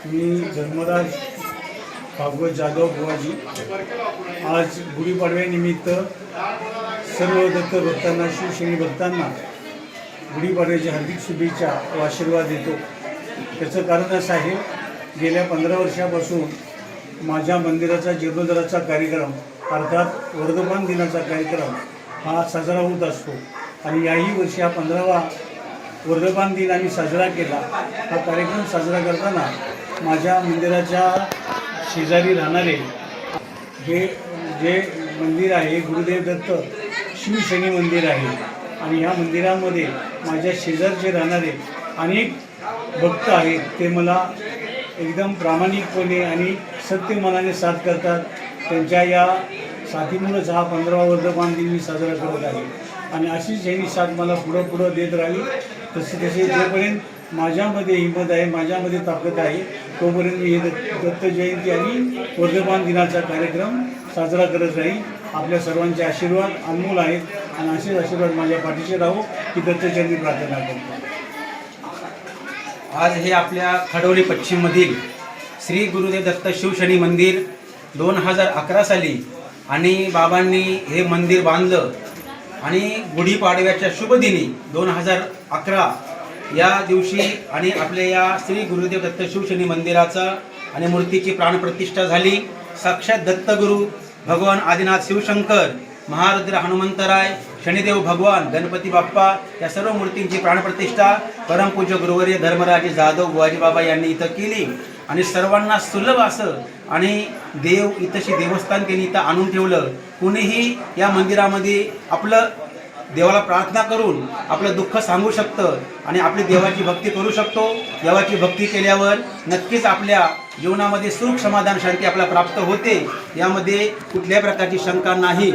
मी धर्मराज भागवत जाधव बुवाजी आज गुढीपाडव्यानिमित्त सर्व दत्त भक्तांना शिवशैनी भक्तांना गुढीपाडव्याची हार्दिक शुभेच्छा व आशीर्वाद देतो। त्याचं कारण असं आहे, गेल्या 15 वर्षापासून माझ्या मंदिराचा जीर्णोद्धाराचा कार्यक्रम अर्थात वर्धमान दिनाचा कार्यक्रम हा साजरा होत असतो आणि याही वर्षी हा 15वा वर्धमान दिन आम्ही साजरा केला। हा कार्यक्रम साजरा करताना माझ्या मंदिराच्या शेजारी राहणारे हे जे मंदिर आहे गुरुदेव दत्त शिवशैनी मंदिर आहे आणि ह्या मंदिरामध्ये माझ्या शेजारचे राहणारे अनेक भक्त आहेत। ते मला एकदम प्रामाणिकपणे आणि सत्य मनाने साथ करतात। त्यांच्या या साथीमुळेच हा 15वा वर्धमान दिन मी साजरा करत आहे आणि अशीच यांनी साथ मला पुढं देत राहिली। तसे जोपर्यंत माझ्यामध्ये हिंमत आहे, माझ्यामध्ये ताकद आहे, तोपर्यंत मी हे दत्त जयंती आणि वर्धमान दिनाचा कार्यक्रम साजरा करत राहील। आपल्या सर्वांचे आशीर्वाद अनमोल आहेत आणि असेच आशीर्वाद माझ्या पाठीशी राहो ही दत्तचरणी प्रार्थना करतो। आज हे आपल्या खडोली पश्चिममधील श्री गुरुदेव दत्त शिवशैनी मंदिर 2011 साली आणि बाबांनी हे मंदिर बांधलं आणि गुढीपाडव्याच्या शुभदिनी 2011 या दिवशी आणि आपल्या या श्री गुरुदेव दत्त शिवशैनी मंदिराचा आणि मूर्तीची प्राणप्रतिष्ठा झाली। साक्षात दत्तगुरु भगवान आदिनाथ शिवशंकर, महारुद्र हनुमंतराय, शनिदेव भगवान, गणपती बाप्पा या सर्व मूर्तींची प्राणप्रतिष्ठा परमपूज्य गुरुवर्य धर्मराज जाधव बुवाजी बाबा यांनी इथं केली आणि सर्वांना सुलभ असं आणि देव इथंशी देवस्थान त्यांनी इथं आणून ठेवलं। कुणीही या मंदिरामध्ये आपलं देवाला प्रार्थना करून आपलं दुःख सांगू शकतं आणि आपली देवाची भक्ती करू शकतो। देवाची भक्ती केल्यावर नक्कीच आपल्या जीवनामध्ये सुख, समाधान, शांती आपल्याला प्राप्त होते, यामध्ये कुठल्याही प्रकारची शंका नाही।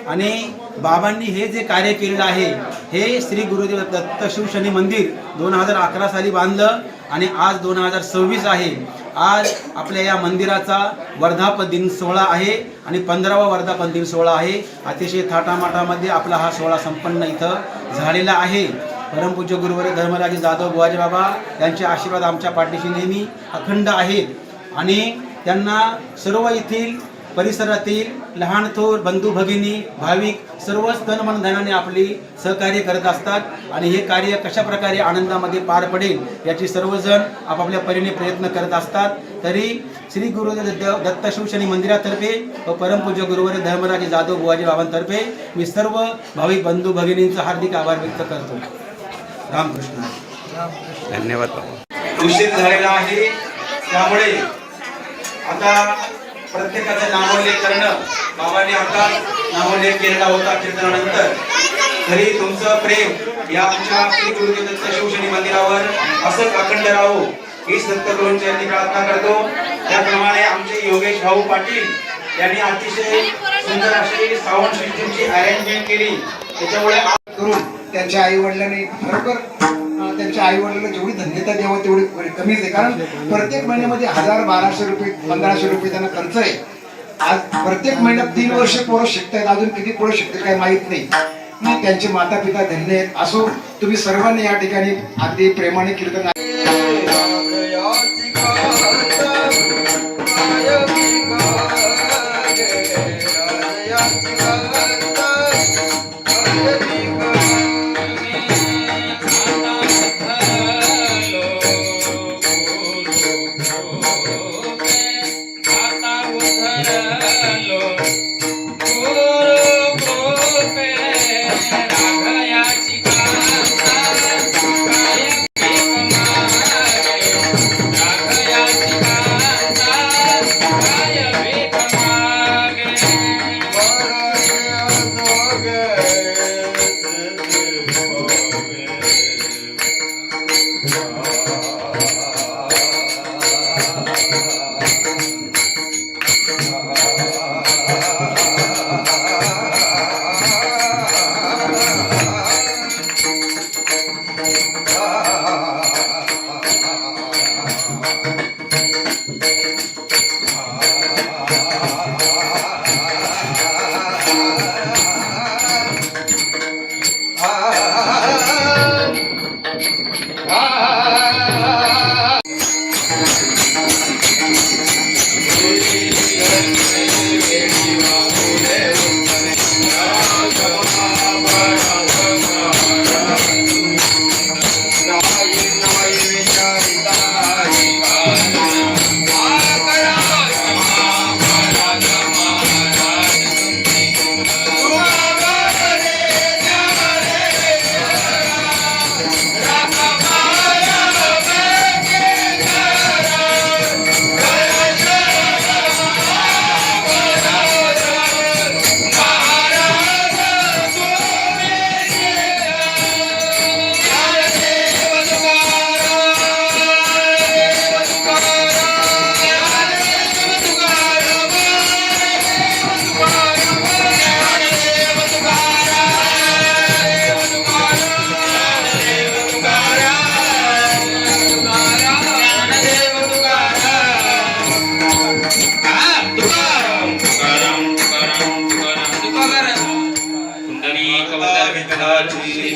आणि बाबांनी हे जे कार्य केलेलं आहे हे श्री गुरुदेव दत्त शिवशैनी मंदिर 2011 साली बांधलं आणि आज 2026 आहे। आज आपल्या या मंदिराचा वर्धापन दिन सोहळा आहे आणि 15वा वर्धापन दिन सोहळा आहे। अतिशय थाटामाटामध्ये आपला हा सोहळा संपन्न इथं झालेला आहे। परमपूज्य गुरुवर्य धर्मराज जाधव बुवाजी बाबा यांचे आशीर्वाद आमच्या पाठीशी नेहमी अखंड आहेत आणि त्यांना सर्व येथील परिसरातील लहान थोर बंधू भगिनी भाविक सर्वच तन मन धनाने आपली सहकार्य करत असतात आणि हे कार्य कशा प्रकारे आनंदामध्ये पार पडेल याची सर्वजण आपापल्या परीने प्रयत्न करत असतात। तरी श्री गुरुदेव दत्त शिवशैनी मंदिरातर्फे व परमपूज्य गुरुवर्य धर्मराज जाधव बुवाजी बाबांतर्फे मी सर्व भाविक बंधू भगिनींचा हार्दिक आभार व्यक्त करतो। रामकृष्ण धन्यवाद। उशीर झालेला आहे, त्यामुळे आता प्रत्येकाचं नामोल्लेख करणं बाबांनी आता नामोल्लेख केलेला होता कीर्तनानंतर। तरी तुमचं प्रेम या आमच्या श्री गुरुदेव दत्त शिवशैनी मंदिरावर असंच अखंड राहो हीच दत्तगुरूंची यांनी प्रार्थना करतो। त्याप्रमाणे आमचे योगेश भाऊ पाटील यांनी अतिशय सुंदर अशी साऊंड सिस्टीमची अरेंजमेंट केली। त्याच्यामुळे करून त्यांच्या आई वडिलांनी खरोखर त्यांच्या आई वडिलांना जेवढी धन्यता द्यावं तेवढी कमीच आहे। कारण प्रत्येक महिन्यामध्ये 1000-1200 रुपये 1500 रुपये त्यांना खर्च आहे। आज प्रत्येक महिन्यात 3 वर्ष पोरं शिकतायत, अजून किती पोरं शिकतात काही माहित नाही। त्यांचे माता पिता धन्य आहेत। असो तुम्ही सर्वांनी या ठिकाणी अगदी प्रेमाने कीर्तन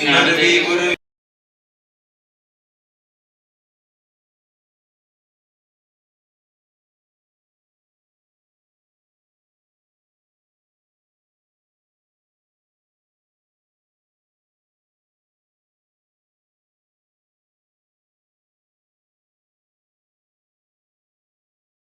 ज्ञानदेव गुरु